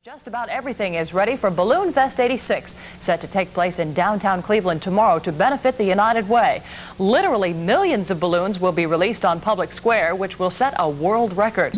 Just about everything is ready for Balloonfest 86, set to take place in downtown Cleveland tomorrow to benefit the United Way. Literally millions of balloons will be released on Public Square, which will set a world record.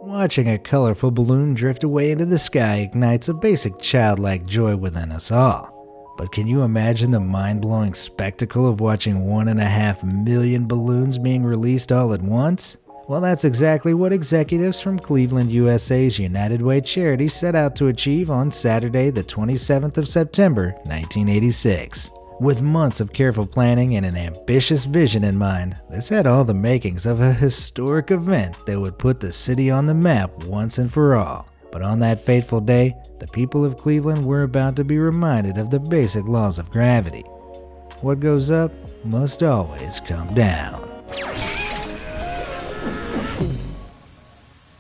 Watching a colorful balloon drift away into the sky ignites a basic childlike joy within us all. But can you imagine the mind-blowing spectacle of watching 1.5 million balloons being released all at once? Well, that's exactly what executives from Cleveland, USA's United Way charity set out to achieve on Saturday, the 27th of September, 1986. With months of careful planning and an ambitious vision in mind, this had all the makings of a historic event that would put the city on the map once and for all. But on that fateful day, the people of Cleveland were about to be reminded of the basic laws of gravity. What goes up must always come down.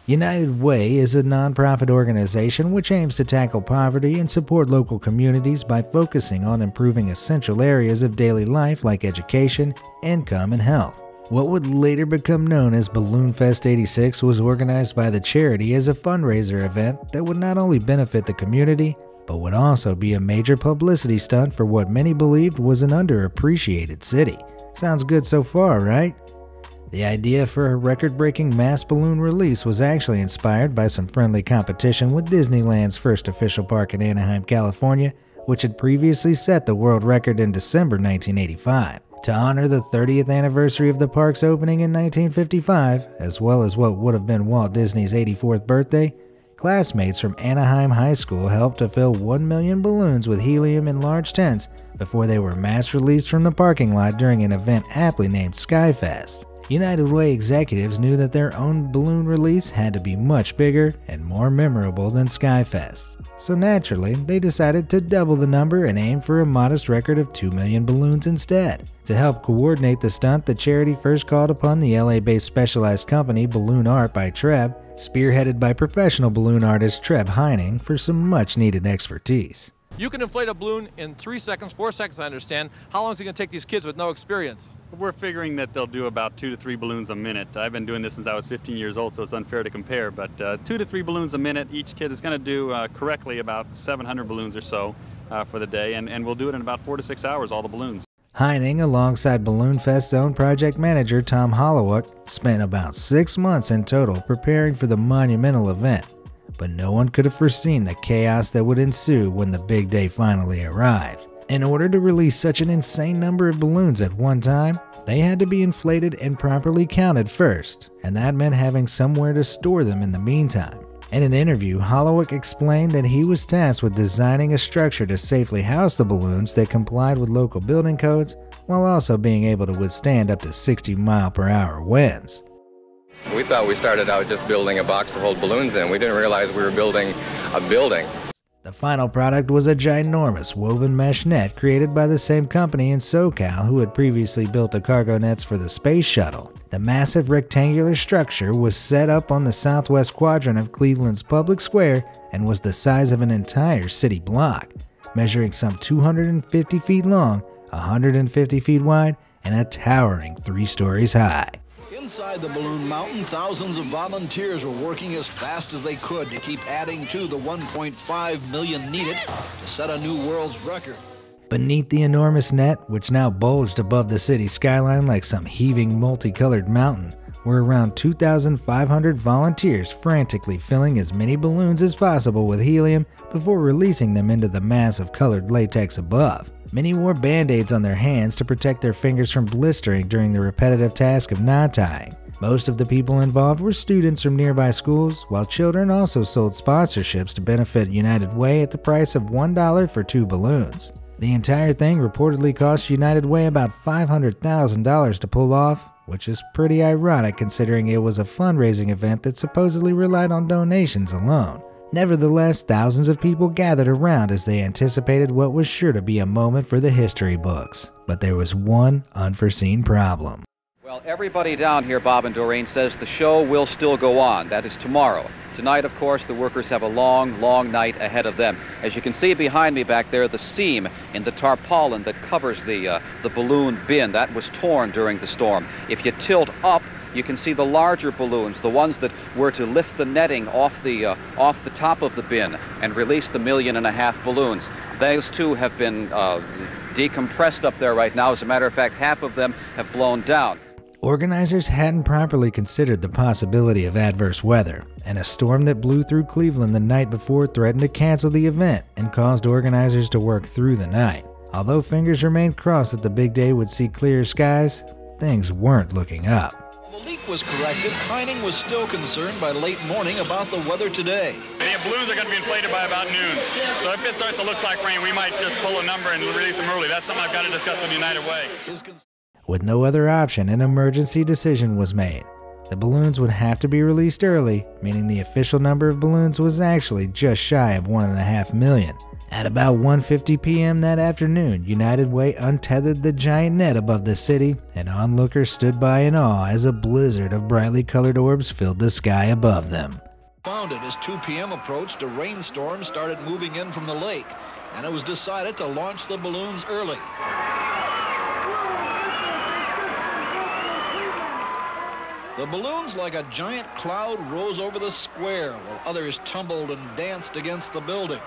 United Way is a nonprofit organization which aims to tackle poverty and support local communities by focusing on improving essential areas of daily life like education, income, and health. What would later become known as Balloonfest 86 was organized by the charity as a fundraiser event that would not only benefit the community, but would also be a major publicity stunt for what many believed was an underappreciated city. Sounds good so far, right? The idea for a record-breaking mass balloon release was actually inspired by some friendly competition with Disneyland's first official park in Anaheim, California, which had previously set the world record in December 1985. To honor the 30th anniversary of the park's opening in 1955, as well as what would have been Walt Disney's 84th birthday, classmates from Anaheim High School helped to fill 1 million balloons with helium in large tents before they were mass released from the parking lot during an event aptly named Skyfest. United Way executives knew that their own balloon release had to be much bigger and more memorable than Skyfest. So naturally, they decided to double the number and aim for a modest record of 2 million balloons instead. To help coordinate the stunt, the charity first called upon the LA-based specialized company Balloon Art by Treb, spearheaded by professional balloon artist Treb Heining, for some much-needed expertise. You can inflate a balloon in 3 seconds, 4 seconds, I understand. How long is it going to take these kids with no experience? We're figuring that they'll do about 2 to 3 balloons a minute. I've been doing this since I was 15 years old, so it's unfair to compare, but 2 to 3 balloons a minute. Each kid is going to do correctly about 700 balloons or so for the day, and we'll do it in about 4 to 6 hours, all the balloons. Heining, alongside Balloonfest's own project manager Tom Holowuk, spent about 6 months in total preparing for the monumental event. But no one could have foreseen the chaos that would ensue when the big day finally arrived. In order to release such an insane number of balloons at one time, they had to be inflated and properly counted first, and that meant having somewhere to store them in the meantime. In an interview, Holowuk explained that he was tasked with designing a structure to safely house the balloons that complied with local building codes, while also being able to withstand up to 60-mile-per-hour winds. We thought we started out just building a box to hold balloons in. We didn't realize we were building a building. The final product was a ginormous woven mesh net created by the same company in SoCal who had previously built the cargo nets for the space shuttle. The massive rectangular structure was set up on the southwest quadrant of Cleveland's Public Square and was the size of an entire city block, measuring some 250 feet long, 150 feet wide, and a towering 3 stories high. Inside the balloon mountain, thousands of volunteers were working as fast as they could to keep adding to the 1.5 million needed to set a new world's record. Beneath the enormous net, which now bulged above the city skyline like some heaving multicolored mountain, were around 2,500 volunteers frantically filling as many balloons as possible with helium before releasing them into the mass of colored latex above. Many wore band-aids on their hands to protect their fingers from blistering during the repetitive task of knot tying. Most of the people involved were students from nearby schools, while children also sold sponsorships to benefit United Way at the price of $1 for 2 balloons. The entire thing reportedly cost United Way about $500,000 to pull off, which is pretty ironic considering it was a fundraising event that supposedly relied on donations alone. Nevertheless, thousands of people gathered around as they anticipated what was sure to be a moment for the history books. But there was one unforeseen problem. Well, everybody down here, Bob and Doreen, says the show will still go on. That is tomorrow. Tonight, of course, the workers have a long, long night ahead of them. As you can see behind me back there, the seam in the tarpaulin that covers the balloon bin, that was torn during the storm. If you tilt up, you can see the larger balloons, the ones that were to lift the netting off the top of the bin and release the 1.5 million balloons. Those too have been decompressed up there right now. As a matter of fact, half of them have blown down. Organizers hadn't properly considered the possibility of adverse weather, and a storm that blew through Cleveland the night before threatened to cancel the event and caused organizers to work through the night. Although fingers remained crossed that the big day would see clear skies, things weren't looking up. The leak was corrected. Heining was still concerned by late morning about the weather today. The balloons are going to be inflated by about noon. So if it starts to look like rain, we might just pull a number and release them early. That's something I've got to discuss with United Way. With no other option, an emergency decision was made. The balloons would have to be released early, meaning the official number of balloons was actually just shy of 1.5 million. At about 1:50 p.m. that afternoon, United Way untethered the giant net above the city, and onlookers stood by in awe as a blizzard of brightly colored orbs filled the sky above them. Found it as 2 p.m. approached, a rainstorm started moving in from the lake, and it was decided to launch the balloons early. The balloons, like a giant cloud, rose over the square, while others tumbled and danced against the buildings.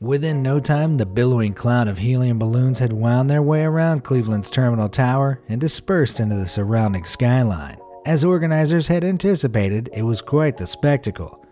Within no time, the billowing cloud of helium balloons had wound their way around Cleveland's Terminal Tower and dispersed into the surrounding skyline. As organizers had anticipated, it was quite the spectacle.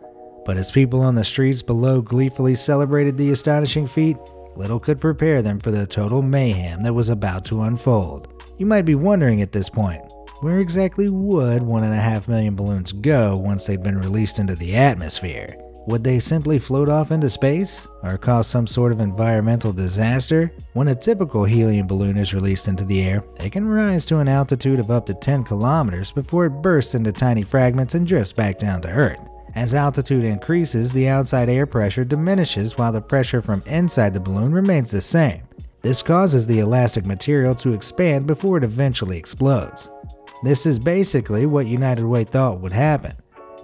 But as people on the streets below gleefully celebrated the astonishing feat, little could prepare them for the total mayhem that was about to unfold. You might be wondering at this point, where exactly would 1.5 million balloons go once they'd been released into the atmosphere? Would they simply float off into space, or cause some sort of environmental disaster? When a typical helium balloon is released into the air, it can rise to an altitude of up to 10 kilometers before it bursts into tiny fragments and drifts back down to Earth. As altitude increases, the outside air pressure diminishes while the pressure from inside the balloon remains the same. This causes the elastic material to expand before it eventually explodes. This is basically what United Way thought would happen.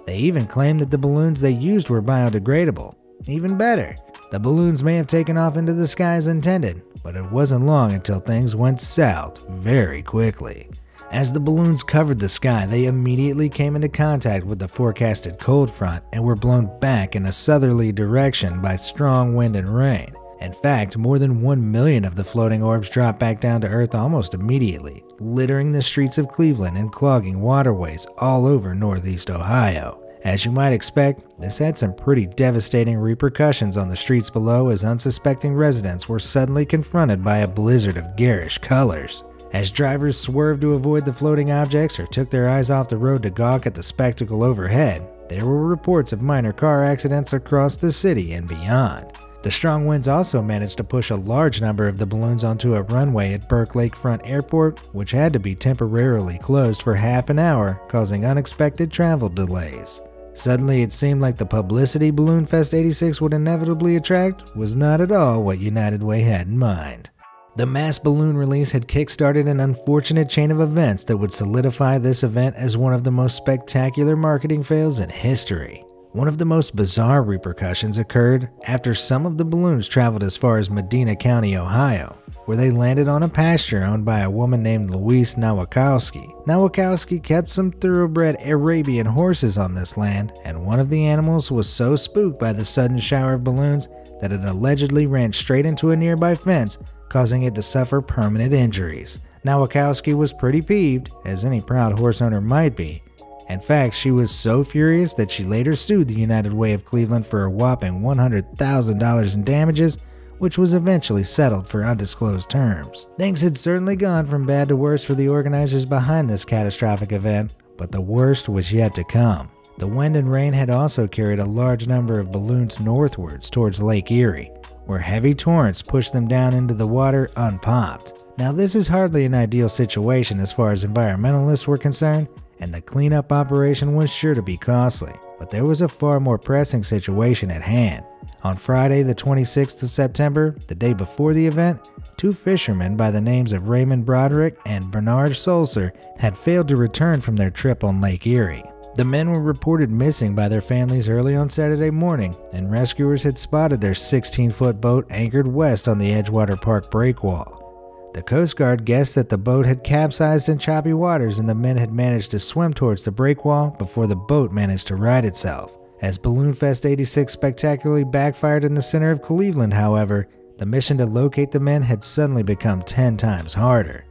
They even claimed that the balloons they used were biodegradable. Even better, the balloons may have taken off into the sky as intended, but it wasn't long until things went south very quickly. As the balloons covered the sky, they immediately came into contact with the forecasted cold front and were blown back in a southerly direction by strong wind and rain. In fact, more than 1 million of the floating orbs dropped back down to Earth almost immediately, littering the streets of Cleveland and clogging waterways all over Northeast Ohio. As you might expect, this had some pretty devastating repercussions on the streets below as unsuspecting residents were suddenly confronted by a blizzard of garish colors. As drivers swerved to avoid the floating objects or took their eyes off the road to gawk at the spectacle overhead, there were reports of minor car accidents across the city and beyond. The strong winds also managed to push a large number of the balloons onto a runway at Burke Lakefront Airport, which had to be temporarily closed for half an hour, causing unexpected travel delays. Suddenly, it seemed like the publicity Balloonfest 86 would inevitably attract was not at all what United Way had in mind. The mass balloon release had kick-started an unfortunate chain of events that would solidify this event as one of the most spectacular marketing fails in history. One of the most bizarre repercussions occurred after some of the balloons traveled as far as Medina County, Ohio, where they landed on a pasture owned by a woman named Louise Nowakowski. Nowakowski kept some thoroughbred Arabian horses on this land, and one of the animals was so spooked by the sudden shower of balloons that it allegedly ran straight into a nearby fence, causing it to suffer permanent injuries. Nowakowski was pretty peeved, as any proud horse owner might be. In fact, she was so furious that she later sued the United Way of Cleveland for a whopping $100,000 in damages, which was eventually settled for undisclosed terms. Things had certainly gone from bad to worse for the organizers behind this catastrophic event, but the worst was yet to come. The wind and rain had also carried a large number of balloons northwards towards Lake Erie, where heavy torrents pushed them down into the water unpopped. Now, this is hardly an ideal situation as far as environmentalists were concerned, and the cleanup operation was sure to be costly, but there was a far more pressing situation at hand. On Friday, the 26th of September, the day before the event, two fishermen by the names of Raymond Broderick and Bernard Sulzer had failed to return from their trip on Lake Erie. The men were reported missing by their families early on Saturday morning, and rescuers had spotted their 16-foot boat anchored west on the Edgewater Park breakwall. The Coast Guard guessed that the boat had capsized in choppy waters and the men had managed to swim towards the breakwall before the boat managed to right itself. As Balloonfest 86 spectacularly backfired in the center of Cleveland, however, the mission to locate the men had suddenly become 10 times harder.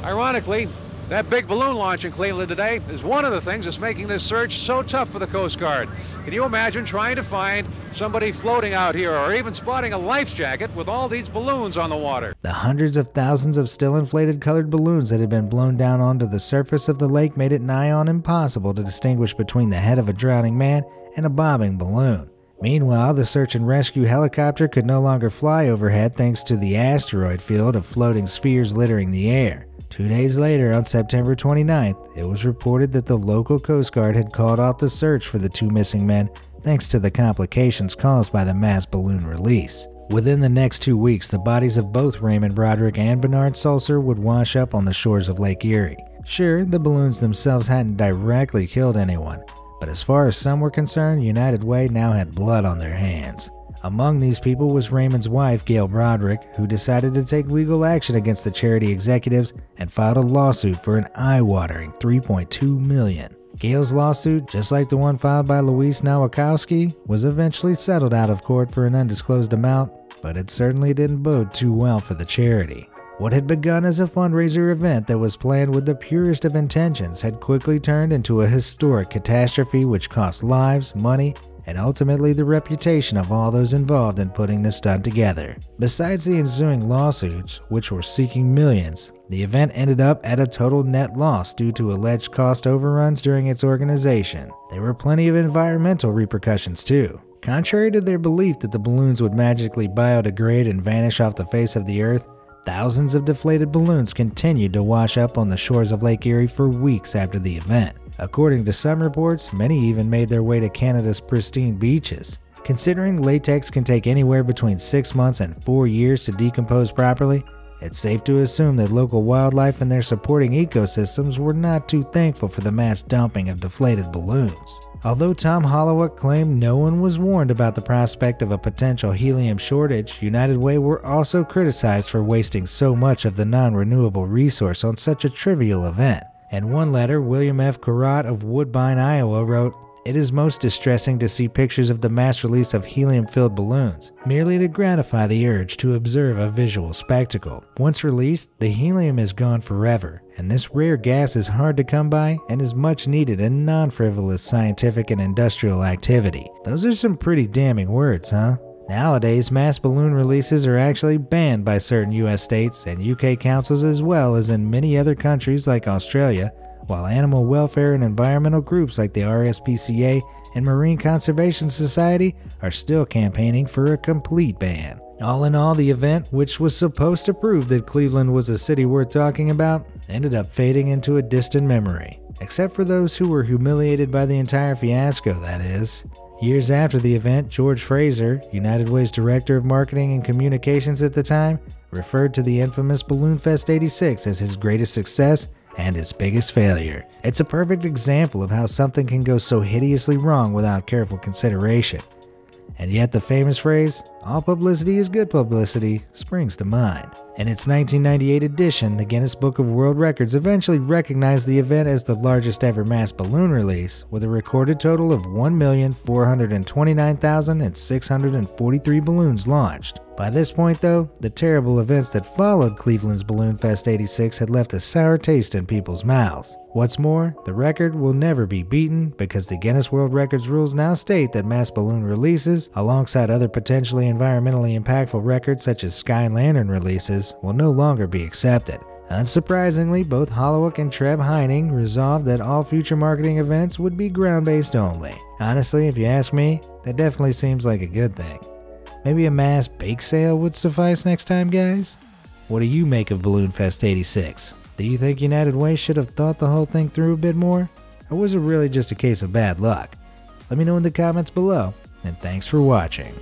Ironically, that big balloon launch in Cleveland today is one of the things that's making this search so tough for the Coast Guard. Can you imagine trying to find somebody floating out here or even spotting a life jacket with all these balloons on the water? The hundreds of thousands of still inflated colored balloons that had been blown down onto the surface of the lake made it nigh on impossible to distinguish between the head of a drowning man and a bobbing balloon. Meanwhile, the search and rescue helicopter could no longer fly overhead thanks to the asteroid field of floating spheres littering the air. 2 days later, on September 29th, it was reported that the local Coast Guard had called off the search for the 2 missing men thanks to the complications caused by the mass balloon release. Within the next 2 weeks, the bodies of both Raymond Broderick and Bernard Sulcer would wash up on the shores of Lake Erie. Sure, the balloons themselves hadn't directly killed anyone, but as far as some were concerned, United Way now had blood on their hands. Among these people was Raymond's wife, Gail Broderick, who decided to take legal action against the charity executives and filed a lawsuit for an eye-watering $3.2 million. Gail's lawsuit, just like the one filed by Louise Nowakowski, was eventually settled out of court for an undisclosed amount, but it certainly didn't bode too well for the charity. What had begun as a fundraiser event that was planned with the purest of intentions had quickly turned into a historic catastrophe which cost lives, money, and ultimately the reputation of all those involved in putting the stunt together. Besides the ensuing lawsuits, which were seeking millions, the event ended up at a total net loss due to alleged cost overruns during its organization. There were plenty of environmental repercussions too. Contrary to their belief that the balloons would magically biodegrade and vanish off the face of the earth, thousands of deflated balloons continued to wash up on the shores of Lake Erie for weeks after the event. According to some reports, many even made their way to Canada's pristine beaches. Considering latex can take anywhere between 6 months and 4 years to decompose properly, it's safe to assume that local wildlife and their supporting ecosystems were not too thankful for the mass dumping of deflated balloons. Although Tom Holowak claimed no one was warned about the prospect of a potential helium shortage, United Way were also criticized for wasting so much of the non-renewable resource on such a trivial event. In one letter, William F. Carrot of Woodbine, Iowa wrote, "It is most distressing to see pictures of the mass release of helium-filled balloons, merely to gratify the urge to observe a visual spectacle. Once released, the helium is gone forever, and this rare gas is hard to come by and is much needed in non-frivolous scientific and industrial activity." Those are some pretty damning words, huh? Nowadays, mass balloon releases are actually banned by certain US states and UK councils as well as in many other countries like Australia, while animal welfare and environmental groups like the RSPCA and Marine Conservation Society are still campaigning for a complete ban. All in all, the event, which was supposed to prove that Cleveland was a city worth talking about, ended up fading into a distant memory. Except for those who were humiliated by the entire fiasco, that is. Years after the event, George Fraser, United Way's Director of Marketing and Communications at the time, referred to the infamous Balloonfest 86 as his greatest success and his biggest failure. It's a perfect example of how something can go so hideously wrong without careful consideration. And yet the famous phrase, "all publicity is good publicity," springs to mind. In its 1998 edition, the Guinness Book of World Records eventually recognized the event as the largest ever mass balloon release, with a recorded total of 1,429,643 balloons launched. By this point though, the terrible events that followed Cleveland's Balloonfest 86 had left a sour taste in people's mouths. What's more, the record will never be beaten because the Guinness World Records rules now state that mass balloon releases, alongside other potentially environmentally impactful records such as Sky Lantern releases, will no longer be accepted. Unsurprisingly, both Holowak and Treb Heining resolved that all future marketing events would be ground-based only. Honestly, if you ask me, that definitely seems like a good thing. Maybe a mass bake sale would suffice next time, guys? What do you make of Balloonfest 86? Do you think United Way should have thought the whole thing through a bit more? Or was it really just a case of bad luck? Let me know in the comments below, and thanks for watching.